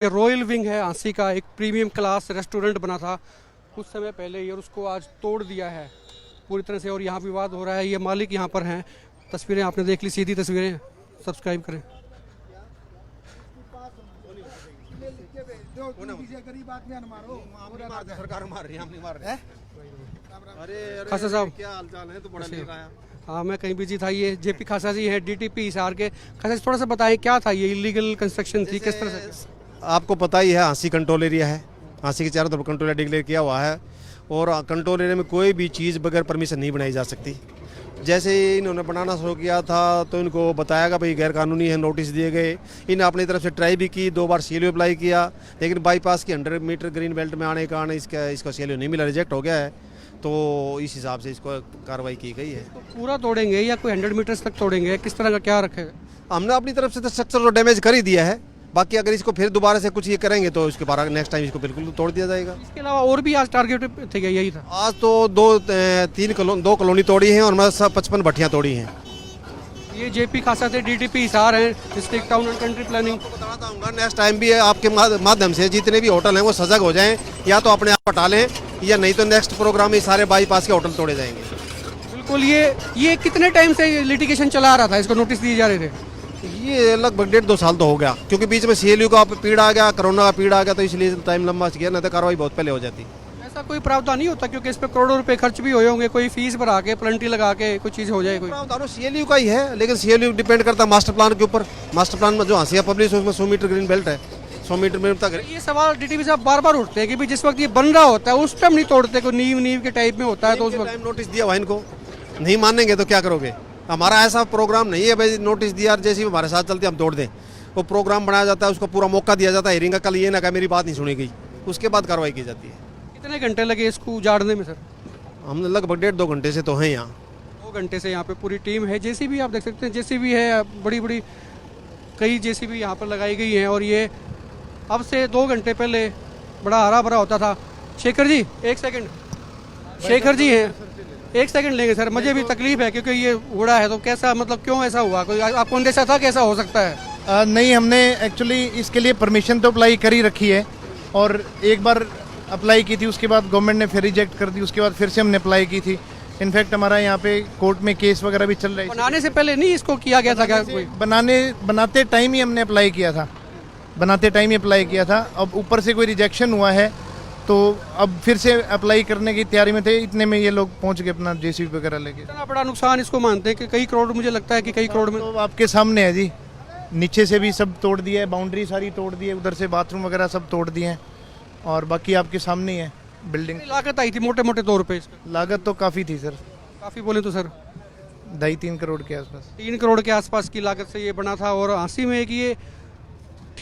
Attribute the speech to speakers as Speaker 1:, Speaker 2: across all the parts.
Speaker 1: ये royal wing है हाँसी का, एक प्रीमियम क्लास रेस्टोरेंट बना था कुछ समय पहले ही और उसको आज तोड़ दिया है पूरी तरह से। और यहाँ विवाद हो रहा है, ये मालिक यहाँ पर हैं। तस्वीरें आपने देख ली, सीधी तस्वीरें। सब्सक्राइब करें।
Speaker 2: सरकार मार रही है, हम नहीं मार रहे। अरे
Speaker 1: खासा साहब
Speaker 2: क्या हालचाल है? तो बड़ा लेकर आया।
Speaker 1: हाँ, मैं कहीं बिजी था। ये जेपी खासा जी हैं, डीटीपी हिसार के। खासा जी, थोड़ा सा बताएं क्या था ये? इलीगल कंस्ट्रक्शन थी, किस तरह से?
Speaker 2: आपको पता ही है, हाँसी कंट्रोल एरिया है। हाँसी के चारों तरफ कंट्रोल एरिया डिक्लेयर किया हुआ है और कंट्रोल एरिया में कोई भी चीज़ बगैर परमिशन नहीं बनाई जा सकती। जैसे ही इन्होंने बनाना शुरू किया था तो इनको बताया गया भाई गैर कानूनी है, नोटिस दिए गए। इन्हें अपनी तरफ से ट्राई भी की, 2 बार सीएलओ अप्लाई किया, लेकिन बाईपास की 100 मीटर ग्रीन बेल्ट में आने के कारण इसका सीएलओ नहीं मिला, रिजेक्ट हो गया है। तो इस हिसाब से इसको कार्रवाई की गई है।
Speaker 1: तो पूरा तोड़ेंगे या कोई 100 मीटर्स तक तोड़ेंगे? किस तरह का क्या रखेगा?
Speaker 2: हमने अपनी तरफ से तो स्ट्रक्चर को डैमेज कर ही दिया है। बाकी अगर इसको फिर दोबारा से कुछ ये करेंगे तो इसके बाद नेक्स्ट टाइम इसको बिल्कुल तोड़ दिया जाएगा।
Speaker 1: इसके अलावा और भी आज टारगेट थे क्या? यही था
Speaker 2: आज तो 2 कॉलोनी तोड़ी हैं और मैं सब 55 भट्टियाँ तोड़ी हैं।
Speaker 1: ये जेपी खासा थे, डीटीपी हिसार हैं, district town and country planning.
Speaker 2: आपको बताना चाहूँगा नेक्स्ट टाइम भी आपके माध्यम से जितने भी होटल हैं वो सजग हो जाएं, या तो अपने आप हटा लें या नहीं तो नेक्स्ट प्रोग्राम में सारे बाईपास के होटल तोड़े जाएंगे।
Speaker 1: बिल्कुल। ये कितने टाइम से लिटिगेशन चला रहा था? इसको नोटिस दिए जा रहे थे?
Speaker 2: ये लगभग 1.5-2 साल तो हो गया, क्योंकि बीच में सीएलयू का पीड़ आ गया, कोरोना का पीड़ आ गया, तो इसलिए टाइम लंबा गया, नहीं तो कार्रवाई बहुत पहले हो जाती।
Speaker 1: ऐसा कोई प्रावधान नहीं होता क्योंकि इस पे करोड़ों रुपए खर्च भी हुए होंगे, कोई फीस भरा के प्लंटी लगा के कोई चीज़ हो जाए? कोई
Speaker 2: सीएलयू का ही है, लेकिन सीएलयू डिपेंड करता है मास्टर प्लान के ऊपर। मास्टर प्लान में जो हाँसिया पब्लिश उसमें 100 मीटर ग्रीन बेल्ट है, 100 मीटर तक।
Speaker 1: ये सवाल डीटीपी साहब बार बार उठते हैं कि भी जिस वक्त ये बन रहा होता है उस टाइम नहीं तोड़ते, कोई नींव के टाइप में होता है तो उस वक्त
Speaker 2: नोटिस दिया हुआ, इनको नहीं मानेंगे तो क्या करोगे? हमारा ऐसा प्रोग्राम नहीं है भाई नोटिस दिया जैसे हमारे साथ चलते हम तोड़ दें। वो प्रोग्राम बनाया जाता है, उसको पूरा मौका दिया जाता है हियरिंग का। कल ये ना कहा मेरी बात नहीं सुनी गई, उसके बाद कार्रवाई की जाती है।
Speaker 1: कितने घंटे लगे इसको उजाड़ने में सर?
Speaker 2: हमने लगभग 1.5-2 घंटे से तो हैं यहाँ।
Speaker 1: 2 घंटे से यहाँ पे पूरी टीम है। जेसीबी आप देख सकते हैं, जेसीबी है, बड़ी बड़ी कई जेसीबी यहाँ पर लगाई गई हैं। और ये अब से 2 घंटे पहले बड़ा हरा भरा होता था। शेखर जी 1 सेकंड। शेखर जी हैं, 1 सेकंड लेंगे सर। मुझे भी तकलीफ है क्योंकि ये उड़ा है, तो कैसा, मतलब क्यों ऐसा हुआ? कोई आपको अंदेशा था कैसा हो सकता है?
Speaker 3: नहीं, हमने एक्चुअली इसके लिए परमिशन तो अप्लाई कर ही रखी है और एक बार अप्लाई की थी, उसके बाद गवर्नमेंट ने फिर रिजेक्ट कर दी, उसके बाद फिर से हमने अप्लाई की थी। इनफैक्ट हमारा यहाँ पे कोर्ट में केस वगैरह भी चल रहा है।
Speaker 1: बनाने से पहले नहीं इसको किया गया था क्या? कोई
Speaker 3: बनाते टाइम ही हमने अप्लाई किया था, बनाते टाइम ही अप्लाई किया था। अब ऊपर से कोई रिजेक्शन हुआ है तो अब फिर से अप्लाई करने की तैयारी में थे, इतने में ये लोग पहुंच गए अपना जेसीबी वगैरह लेके।
Speaker 1: इतना बड़ा नुकसान इसको मानते हैं कि कई करोड़? मुझे लगता है कि कई करोड़ में।
Speaker 3: तो आपके सामने है जी, नीचे से भी सब तोड़ दिया है, बाउंड्री सारी तोड़ दी है, उधर से बाथरूम वगैरह सब तोड़ दिए हैं और बाकी आपके सामने ही है बिल्डिंग।
Speaker 1: लागत आई थी मोटे मोटे तौर पे इसका?
Speaker 3: लागत तो काफ़ी थी सर,
Speaker 1: काफ़ी बोले तो सर
Speaker 3: 2.5-3 करोड़ के आसपास।
Speaker 1: 3 करोड़ के आसपास की लागत से ये बना था। और हाँसी में एक ये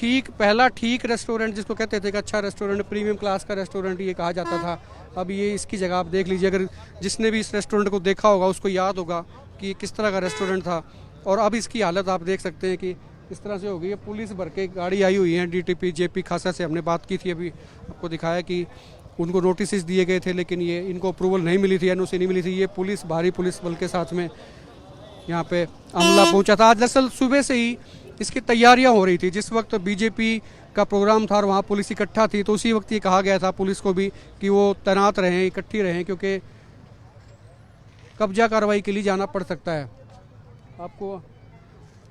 Speaker 1: पहला ठीक रेस्टोरेंट जिसको कहते थे कि अच्छा रेस्टोरेंट, प्रीमियम क्लास का रेस्टोरेंट ये कहा जाता था। अब ये इसकी जगह आप देख लीजिए, अगर जिसने भी इस रेस्टोरेंट को देखा होगा उसको याद होगा कि किस तरह का रेस्टोरेंट था। और अब इसकी हालत आप देख सकते हैं कि इस तरह से हो गई है। पुलिस भर के गाड़ी आई हुई है। डीटीपी जेपी खासा से हमने बात की थी, अभी आपको दिखाया कि उनको नोटिस दिए गए थे लेकिन ये इनको अप्रूवल नहीं मिली थी, एनओसी नहीं मिली थी। ये पुलिस, भारी पुलिस बल के साथ में यहाँ पे अमला पहुंचा था। आज दरअसल सुबह से ही इसकी तैयारियां हो रही थी। जिस वक्त बीजेपी का प्रोग्राम था और वहाँ पुलिस इकट्ठा थी तो उसी वक्त ये कहा गया था पुलिस को भी कि वो तैनात रहें, इकट्ठी रहें, क्योंकि कब्जा कार्रवाई के लिए जाना पड़ सकता है। आपको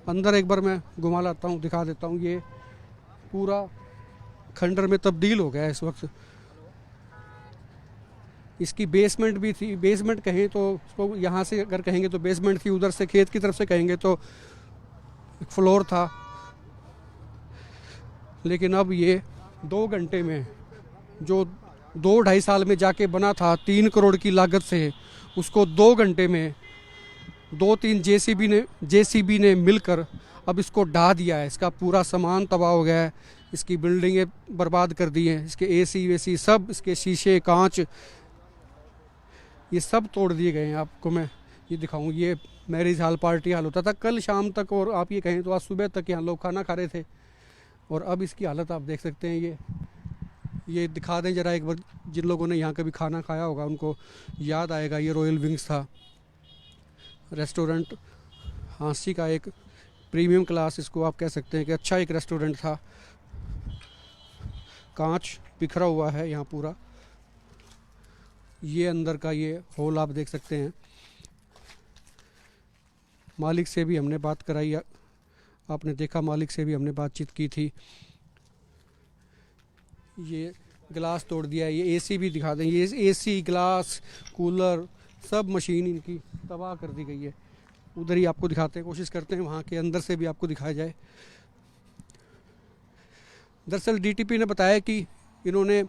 Speaker 1: अंदर एक बार मैं घुमा लाता हूँ, दिखा देता हूँ। ये पूरा खंडर में तब्दील हो गया है इस वक्त। इसकी बेसमेंट भी थी, बेसमेंट कहें तो उसको, यहाँ से अगर कहेंगे तो बेसमेंट थी, उधर से खेत की तरफ से कहेंगे तो एक फ्लोर था। लेकिन अब ये 2 घंटे में, जो 2-2.5 साल में जाके बना था 3 करोड़ की लागत से, उसको 2 घंटे में 2-3 जेसीबी ने मिलकर अब इसको ढा दिया है। इसका पूरा सामान तबाह हो गया है, इसकी बिल्डिंगें बर्बाद कर दी हैं, इसके एसी वेसी सब, इसके शीशे कांच ये सब तोड़ दिए गए हैं। आपको मैं ये दिखाऊं, ये मैरिज हॉल, पार्टी हॉल होता था कल शाम तक, और आप ये कहें तो आज सुबह तक यहाँ लोग खाना खा रहे थे। और अब इसकी हालत आप देख सकते हैं। ये दिखा दें ज़रा एक बार, जिन लोगों ने यहाँ कभी खाना खाया होगा उनको याद आएगा। ये रॉयल विंग्स था रेस्टोरेंट, हाँसी का एक प्रीमियम क्लास इसको आप कह सकते हैं कि अच्छा एक रेस्टोरेंट था। कांच बिखरा हुआ है यहाँ पूरा। ये अंदर का ये हॉल आप देख सकते हैं। मालिक से भी हमने बात कराई, आपने देखा मालिक से भी हमने बातचीत की थी। ये गिलास तोड़ दिया है। ये एसी भी दिखा दें, ये एसी, ग्लास, कूलर, सब मशीन इनकी तबाह कर दी गई है। उधर ही आपको दिखाते हैं, कोशिश करते हैं वहाँ के अंदर से भी आपको दिखाया जाए। दरअसल डीटीपी ने बताया कि इन्होंने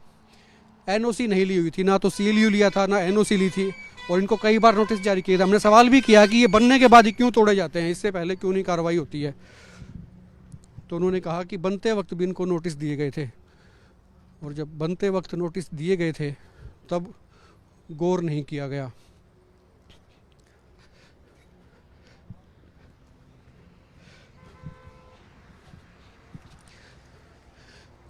Speaker 1: एनओसी नहीं ली हुई थी, ना तो सीएलयू लिया था, ना एनओसी ली थी, और इनको कई बार नोटिस जारी किए थे। हमने सवाल भी किया कि ये बनने के बाद ही क्यों तोड़े जाते हैं, इससे पहले क्यों नहीं कार्रवाई होती है। तो उन्होंने कहा कि बनते वक्त भी इनको नोटिस दिए गए थे, और जब बनते वक्त नोटिस दिए गए थे तब गौर नहीं किया गया।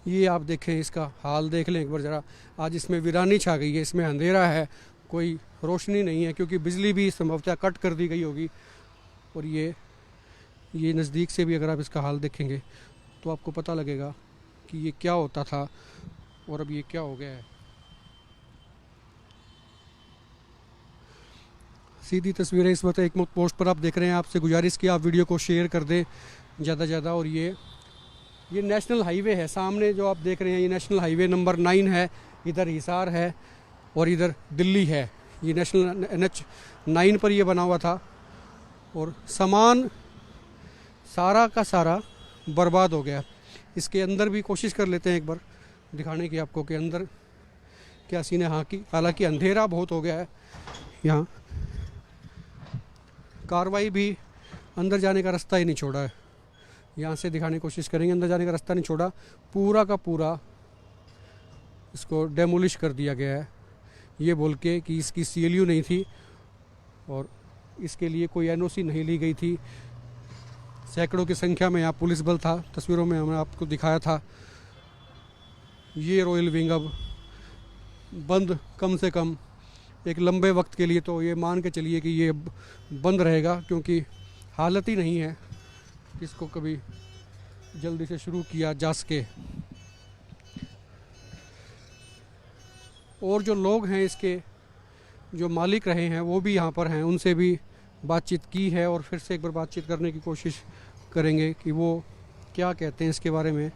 Speaker 1: ये आप देखें, इसका हाल देख लें एक बार ज़रा। आज इसमें वीरानी छा गई है, इसमें अंधेरा है, कोई रोशनी नहीं है, क्योंकि बिजली भी संभवतः कट कर दी गई होगी। और ये नज़दीक से भी अगर आप इसका हाल देखेंगे तो आपको पता लगेगा कि ये क्या होता था और अब ये क्या हो गया है। सीधी तस्वीरें इस वक्त एक पोस्ट पर आप देख रहे हैं। आपसे गुजारिश की आप वीडियो को शेयर कर दें ज़्यादा से ज़्यादा। और ये नेशनल हाईवे है सामने जो आप देख रहे हैं, ये नेशनल हाईवे नंबर 9 है। इधर हिसार है और इधर दिल्ली है। ये नेशनल NH 9 पर ये बना हुआ था, और सामान सारा का सारा बर्बाद हो गया। इसके अंदर भी कोशिश कर लेते हैं एक बार दिखाने की आपको कि अंदर क्या सीन है। हाँ की हालांकि अंधेरा बहुत हो गया है यहाँ। कार्रवाई भी अंदर जाने का रास्ता ही नहीं छोड़ा है। यहाँ से दिखाने की कोशिश करेंगे, अंदर जाने का रास्ता नहीं छोड़ा, पूरा का पूरा इसको डेमोलिश कर दिया गया है, ये बोल के कि इसकी सीएलयू नहीं थी और इसके लिए कोई एनओसी नहीं ली गई थी। सैकड़ों की संख्या में यहाँ पुलिस बल था, तस्वीरों में हमने आपको दिखाया था। ये रॉयल विंग अब बंद, कम से कम एक लंबे वक्त के लिए तो ये मान के चलिए कि ये बंद रहेगा, क्योंकि हालत ही नहीं है इसको कभी जल्दी से शुरू किया जा सके। और जो लोग हैं इसके, जो मालिक रहे हैं, वो भी यहाँ पर हैं, उनसे भी बातचीत की है और फिर से एक बार बातचीत करने की कोशिश करेंगे कि वो क्या कहते हैं इसके बारे में।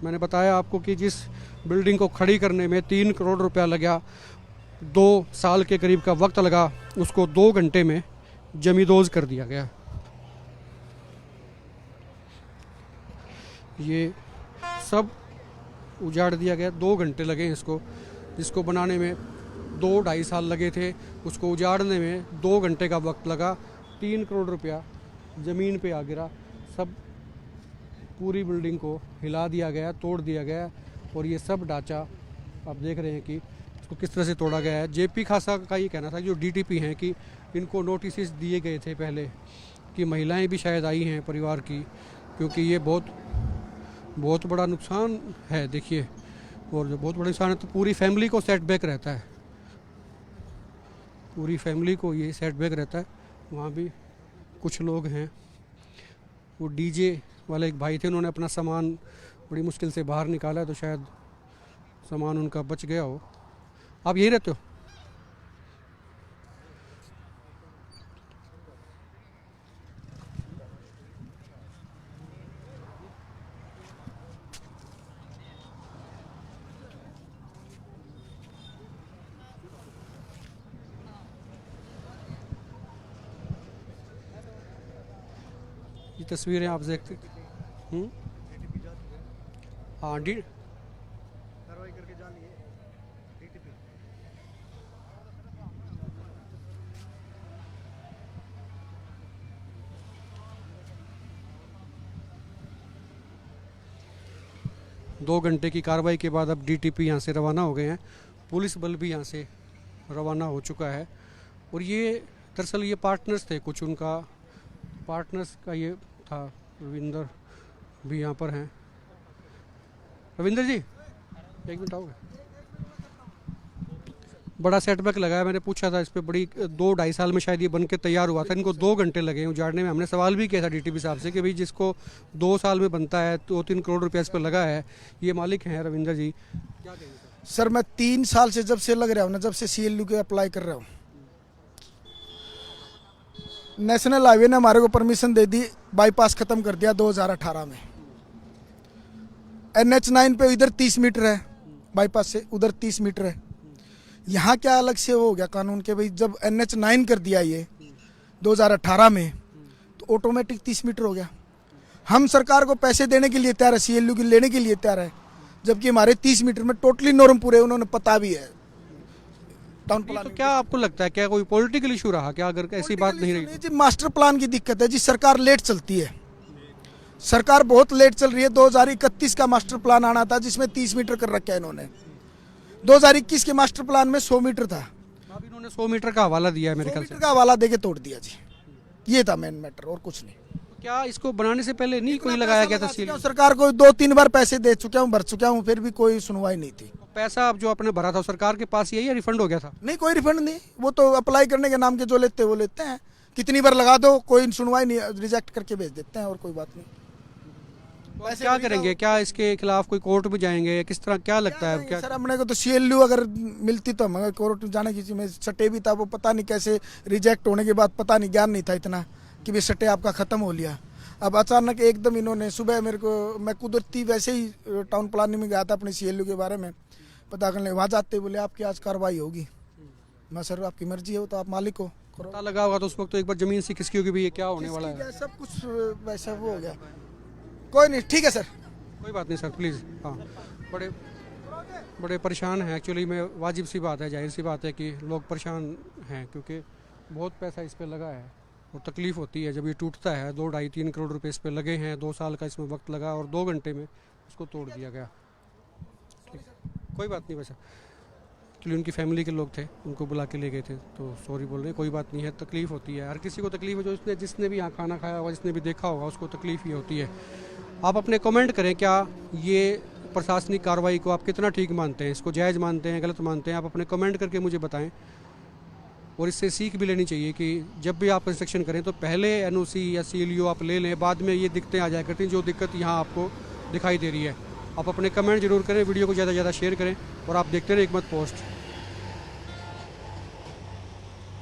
Speaker 1: मैंने बताया आपको कि जिस बिल्डिंग को खड़ी करने में 3 करोड़ रुपया लगा, 2 साल के करीब का वक्त लगा, उसको 2 घंटे में जमींदोज कर दिया गया। ये सब उजाड़ दिया गया, 2 घंटे लगे इसको, जिसको बनाने में 2-2.5 साल लगे थे, उसको उजाड़ने में 2 घंटे का वक्त लगा। 3 करोड़ रुपया ज़मीन पे आ गिरा, सब पूरी बिल्डिंग को हिला दिया गया, तोड़ दिया गया। और ये सब ढांचा आप देख रहे हैं कि इसको किस तरह से तोड़ा गया है। जेपी खासा का ये कहना था, जो डीटीपी हैं, कि इनको नोटिस दिए गए थे पहले, कि महिलाएं भी शायद आई हैं परिवार की, क्योंकि ये बहुत बड़ा नुकसान है देखिए। और जो बहुत बड़ा नुकसान है तो पूरी फैमिली को सेटबैक रहता है, पूरी फैमिली को ये सेटबैक रहता है। वहाँ भी कुछ लोग हैं, वो डीजे वाले एक भाई थे, उन्होंने अपना सामान बड़ी मुश्किल से बाहर निकाला, तो शायद सामान उनका बच गया हो। आप यहीं रहते हो? ये तस्वीरें आप देखते। हाँ,
Speaker 3: कार्रवाई करके जा लिए डीटीपी।
Speaker 1: दो घंटे की कार्रवाई के बाद अब डीटीपी यहाँ से रवाना हो गए हैं, पुलिस बल भी यहाँ से रवाना हो चुका है। और ये दरअसल ये पार्टनर्स थे, कुछ उनका पार्टनर्स का ये था। रविंदर भी यहाँ पर हैं। रविंदर जी, 1 मिनट आओगे? बड़ा सेटबैक लगा है। मैंने पूछा था इस पे, बड़ी 2-2.5 साल में शायद ये बन के तैयार हुआ था, इनको 2 घंटे लगे उजाड़ने में। हमने सवाल भी किया था डीटीपी साहब से कि भाई जिसको 2 साल में बनता है, 2-3 करोड़ रुपया इस पर लगा है, ये मालिक हैं रविंदर जी, क्या कहेंगे
Speaker 4: सर? मैं 3 साल से जब से लग रहा हूँ ना, जब से CLU के अप्लाई कर रहा हूँ, नेशनल हाईवे ने हमारे को परमिशन दे दी, बाईपास खत्म कर दिया 2018 में। NH9 पे इधर 30 मीटर है बाईपास से, उधर 30 मीटर है। यहाँ क्या अलग से हो गया कानून के भाई, जब NH9 कर दिया ये 2018 में, तो ऑटोमेटिक 30 मीटर हो गया। हम सरकार को पैसे देने के लिए तैयार है, CLU की लेने के लिए तैयार है, जबकि हमारे 30 मीटर में टोटली नॉर्म पूरे उन्होंने पता भी है टाउन
Speaker 1: तो
Speaker 4: प्लान।
Speaker 1: क्या आपको लगता है, क्या कोई पॉलिटिकल इशू रहा क्या, अगर ऐसी बात नहीं रही?
Speaker 4: जी मास्टर प्लान की दिक्कत है जी, सरकार लेट चलती है, सरकार बहुत लेट चल रही है। 2031 का मास्टर प्लान आना था जिसमें 30 मीटर कर रखा है इन्होंने। 2021 के मास्टर प्लान में 100 मीटर था,
Speaker 1: अब इन्होंने 100 मीटर का हवाला दिया है मेरे
Speaker 4: 100
Speaker 1: ख्याल से।
Speaker 4: मीटर का हवाला देके तोड़ दिया जी, ये था मेन मैटर और कुछ नहीं।
Speaker 1: क्या इसको बनाने से पहले नहीं कोई लगाया गया था सील?
Speaker 4: सरकार को 2-3 बार पैसे दे चुका हूँ, भर चुका हूँ, फिर भी कोई सुनवाई नहीं थी।
Speaker 1: पैसा अब जो आपने भरा था सरकार के पास यही या रिफंड हो गया था?
Speaker 4: नहीं, कोई रिफंड नहीं, वो तो अप्लाई करने के नाम के जो लेते हैं वो लेते हैं, कितनी बार लगा दो कोई सुनवाई नहीं, रिजेक्ट करके भेज देते हैं और कोई बात नहीं।
Speaker 1: तो क्या करेंगे, क्या इसके खिलाफ कोई कोर्ट में जाएंगे, किस तरह, क्या लगता है क्या?
Speaker 4: सर हमने को तो CLU अगर मिलती तो हमें कोर्ट जाने की में सटे भी था, वो पता नहीं कैसे रिजेक्ट होने के बाद, पता नहीं ज्ञान नहीं था इतना कि भाई सटे आपका ख़त्म हो लिया। अब अचानक एकदम इन्होंने सुबह मेरे को, मैं कुदरती वैसे ही टाउन प्लानिंग में गया था अपने CLU के बारे में पता करने, वहाँ जाते बोले आपकी आज कार्रवाई होगी। मैं सर आपकी मर्जी हो तो आप मालिक हो,
Speaker 1: पता लगा होगा तो उस वक्त तो एक बार जमीन से किसकी होगी भी, ये क्या होने वाला है?
Speaker 4: सब कुछ वैसा वो हो गया। कोई नहीं, ठीक है सर,
Speaker 1: कोई बात नहीं सर, प्लीज़। हाँ, बड़े बड़े परेशान हैं एक्चुअली में, वाजिब सी बात है, जाहिर सी बात है कि लोग परेशान हैं, क्योंकि बहुत पैसा इस पर लगा है और तकलीफ़ होती है जब ये टूटता है। 2-2.5-3 करोड़ रुपए इस पर लगे हैं, 2 साल का इसमें वक्त लगा और 2 घंटे में उसको तोड़ दिया गया। कोई बात नहीं, वैसे एक्चुअली उनकी फैमिली के लोग थे, उनको बुला के ले गए थे, तो सॉरी बोल रहे हैं, कोई बात नहीं है। तकलीफ़ होती है, हर किसी को तकलीफ़ है, जो जिसने भी यहाँ खाना खाया होगा, जिसने भी देखा होगा, उसको तकलीफ़ ही होती है। आप अपने कमेंट करें, क्या ये प्रशासनिक कार्रवाई को आप कितना ठीक मानते हैं, इसको जायज़ मानते हैं, गलत मानते हैं? आप अपने कमेंट करके मुझे बताएं। और इससे सीख भी लेनी चाहिए कि जब भी आप कंस्ट्रक्शन करें तो पहले NOC या CLU आप ले लें, बाद में ये दिक्कतें आ जाया करती हैं जो दिक्कत यहाँ आपको दिखाई दे रही है। आप अपने कमेंट जरूर करें, वीडियो को ज़्यादा से ज़्यादा शेयर करें और आप देखते रहें एकमत पोस्ट।